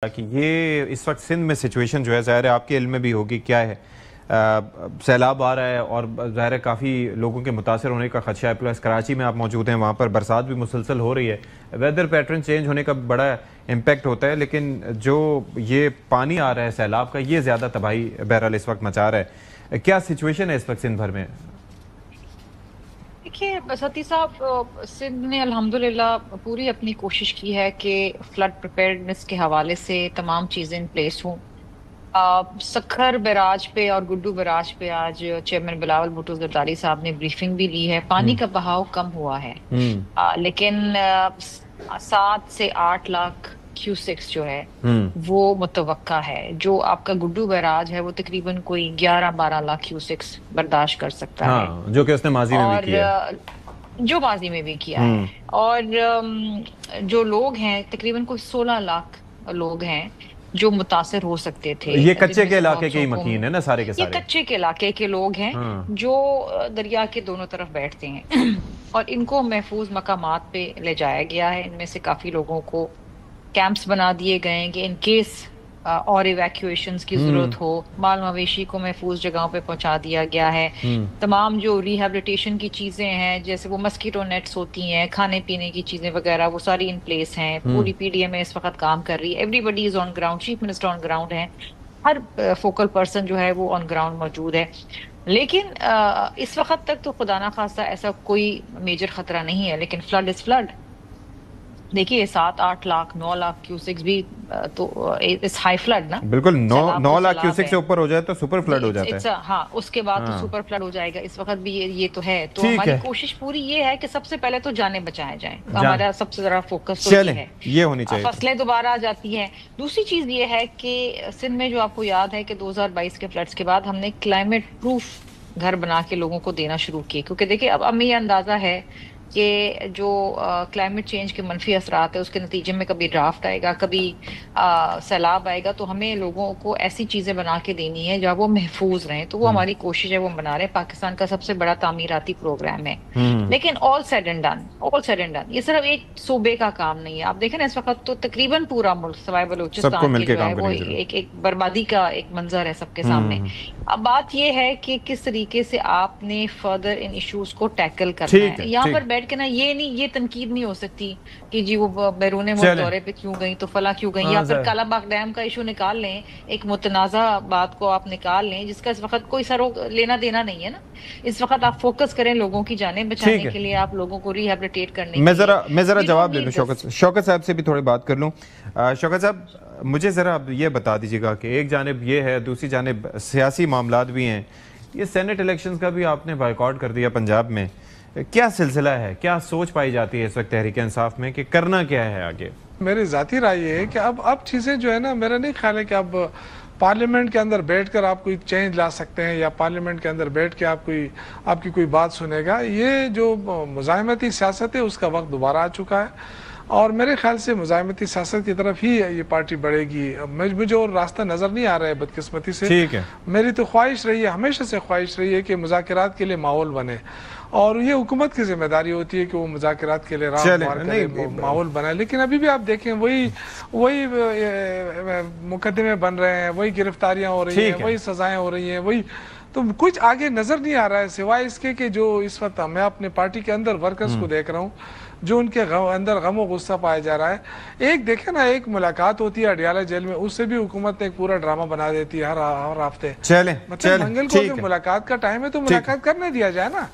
کہ یہ اس وقت سندھ میں سچویشن جو ہے ظاہر ہے آپ کے علم میں بھی ہوگی کیا ہے. سیلاب آ رہا ہے اور ظاہر ہے کافی لوگوں کے متاثر ہونے کا خدشہ ہے. پلس کراچی میں آپ موجود ہیں, وہاں پر برسات بھی مسلسل ہو رہی ہے. ویدر پیٹرن چینج ہونے کا بڑا امپیکٹ ہوتا ہے, لیکن جو یہ پانی آ رہا ہے سیلاب کا, یہ زیادہ تباہی بہرحال اس وقت مچا رہا ہے. کیا سچویشن ہے اس وقت سندھ بھر میں؟ دیکھیے ستی صاحب, سندھ نے الحمدللہ پوری اپنی کوشش کی ہے کہ فلڈ پریپیئرڈنس کے حوالے سے تمام چیزیں ان پلیس ہوں. سکھر بیراج پہ اور گڈو بیراج پہ آج چیئرمین بلاول بھٹو زرداری صاحب نے بریفنگ بھی لی ہے. پانی کا بہاؤ کم ہوا ہے, لیکن 7 سے 8 لاکھ کیوسکس جو ہے وہ متوقع ہے. جو آپ کا گڈو بیراج ہے وہ تقریباً کوئی 11-12 لاکھ کیوسکس برداشت کر سکتا ہے, جو کہ اس نے ماضی میں بھی کیا ہے, اور جو ماضی میں بھی کیا ہے. اور جو لوگ ہیں تقریباً کوئی 16 لاکھ لوگ ہیں جو متاثر ہو سکتے تھے. یہ کچے کے علاقے کے ہی مکین ہے نا سارے کے سارے, یہ کچے کے علاقے کے لوگ ہیں جو دریا کے دونوں طرف بیٹھتے ہیں اور ان کو محفوظ مقامات پہ لے جایا گیا ہے. ان میں سے کافی لوگوں کو کیمپس بنا دیے گئے ہیں کہ ان کیس اور ایویکویشنز کی ضرورت ہو, مال مویشی کو محفوظ جگہوں پہ پہنچا دیا گیا ہے. تمام جو ریہیبلیٹیشن کی چیزیں ہیں, جیسے وہ مسکیٹو نیٹس ہوتی ہیں, کھانے پینے کی چیزیں وغیرہ, وہ ساری ان پلیس ہیں. پوری پی ڈی ایم اس وقت کام کر رہی ہے. Everybody is on ground, chief minister on ground ہیں, ہر فوکل پرسن جو ہے وہ آن گراؤنڈ موجود ہے. لیکن اس وقت تک تو خدا نخواستہ ایسا کوئی میجر خطرہ نہیں ہے. لیکن فلڈ از فلڈ. دیکھیے 7-8 لاکھ 9 لاکھ کیوسکس بھی تو اس ہائی فلڈ نا, بالکل 9 لاکھ کیوسک سے اوپر ہو جائے تو سپر فلڈ ہو جاتا ہے. ہاں, اس کے بعد تو سپر فلڈ ہو جائے گا. اس وقت بھی یہ تو ہے. تو ہماری کوشش پوری یہ ہے کہ سب سے پہلے تو جانیں بچائے جائیں. ہمارا سب سے ذرا فوکس تو یہ ہے, یہ ہونی چاہیے. فصلیں دوبارہ آ جاتی ہیں. دوسری چیز یہ ہے کہ سندھ میں جو آپ کو یاد ہے کہ 2022 کے فلڈز کے بعد ہم نے کلائمیٹ پروف گھر بنا کے لوگوں کو دینا شروع کیے. کیونکہ دیکھیں اب ہمیں یہ اندازہ ہے کہ جو کلائمیٹ چینج کے منفی اثرات ہے اس کے نتیجے میں کبھی ڈرافٹ آئے گا, کبھی سیلاب آئے گا, تو ہمیں لوگوں کو ایسی چیزیں بنا کے دینی ہے جہاں وہ محفوظ رہیں. تو وہ ہماری کوشش ہے, وہ بنا رہے ہیں. پاکستان کا سب سے بڑا تعمیراتی پروگرام ہے. لیکن آل سیڈ اینڈ ڈن یہ صرف ایک صوبے کا کام نہیں ہے. آپ دیکھیں نا اس وقت تو تقریباً پورا ملک سوائے بلوچستان کے جو ہے وہ ایک بربادی کا ایک منظر ہے سب کے سامنے. اب بات یہ ہے کہ کس طریقے سے آپ نے فردر ان ایشوز کو ٹیکل کرنا ہے. یہاں پر بیٹھ کے نا یہ تنقید نہیں ہو سکتی کہ جی وہ بیرون ملک دورے پہ کیوں گئی تو فلاں کیوں گئی, یا پھر کالا باغ ڈیم کا ایشو نکال لیں, ایک متنازع بات کو آپ نکال لیں جس کا اس وقت کوئی لینا دینا نہیں ہے نا. اس وقت آپ فوکس کریں لوگوں کی جانیں بچانے کے لیے, آپ لوگوں کو ریہیبلیٹیٹ کرنے کے لیے. میں ذرا جواب دے دوں, شوکت صاحب سے بھی تھوڑی بات کر لوں. شوکت صاحب مجھے ذرا یہ بتا دیجیے گا کہ ایک جانب یہ ہے, دوسری جانب سیاسی معاملات بھی ہیں. یہ سینٹ الیکشنز کا بھی آپ نے بائیکاٹ کر دیا پنجاب میں. کیا سلسلہ ہے, کیا سوچ پائی جاتی ہے اس وقت تحریک انصاف میں کہ کرنا کیا ہے آگے؟ میری ذاتی رائے یہ ہے کہ اب چیزیں جو ہے نا, میرا نہیں خیال ہے کہ اب پارلیمنٹ کے اندر بیٹھ کر آپ کوئی چینج لا سکتے ہیں, یا پارلیمنٹ کے اندر بیٹھ کے آپ کی کوئی بات سنے گا. یہ جو مزاحمتی سیاست ہے اس کا وقت دوبارہ آ چکا ہے, اور میرے خیال سے مزاحمتی سیاست کی طرف ہی یہ پارٹی بڑھے گی. مجھے اور راستہ نظر نہیں آ رہا ہے بدقسمتی سے. میری تو خواہش رہی ہے, ہمیشہ سے خواہش رہی ہے کہ مذاکرات کے لیے ماحول بنے, اور یہ حکومت کی ذمہ داری ہوتی ہے کہ وہ مذاکرات کے لیے ماحول بنائے. لیکن ابھی بھی آپ دیکھیں وہی مقدمے بن رہے ہیں, وہی گرفتاریاں ہو رہی ہیں, وہی سزائیں ہو رہی ہیں, وہی. تو کچھ آگے نظر نہیں آ رہا ہے سوائے اس کے کہ جو اس وقت میں اپنے پارٹی کے اندر ورکرز کو دیکھ رہا ہوں جو ان کے اندر غم و غصہ پایا جا رہا ہے. ایک دیکھیں نا, ایک ملاقات ہوتی ہے اڈیالہ جیل میں, اس سے بھی حکومت ایک پورا ڈرامہ بنا دیتی ہے ہر ہفتے. مطلب منگل کو ملاقات کا ٹائم ہے تو ملاقات کرنے دیا جائے نا.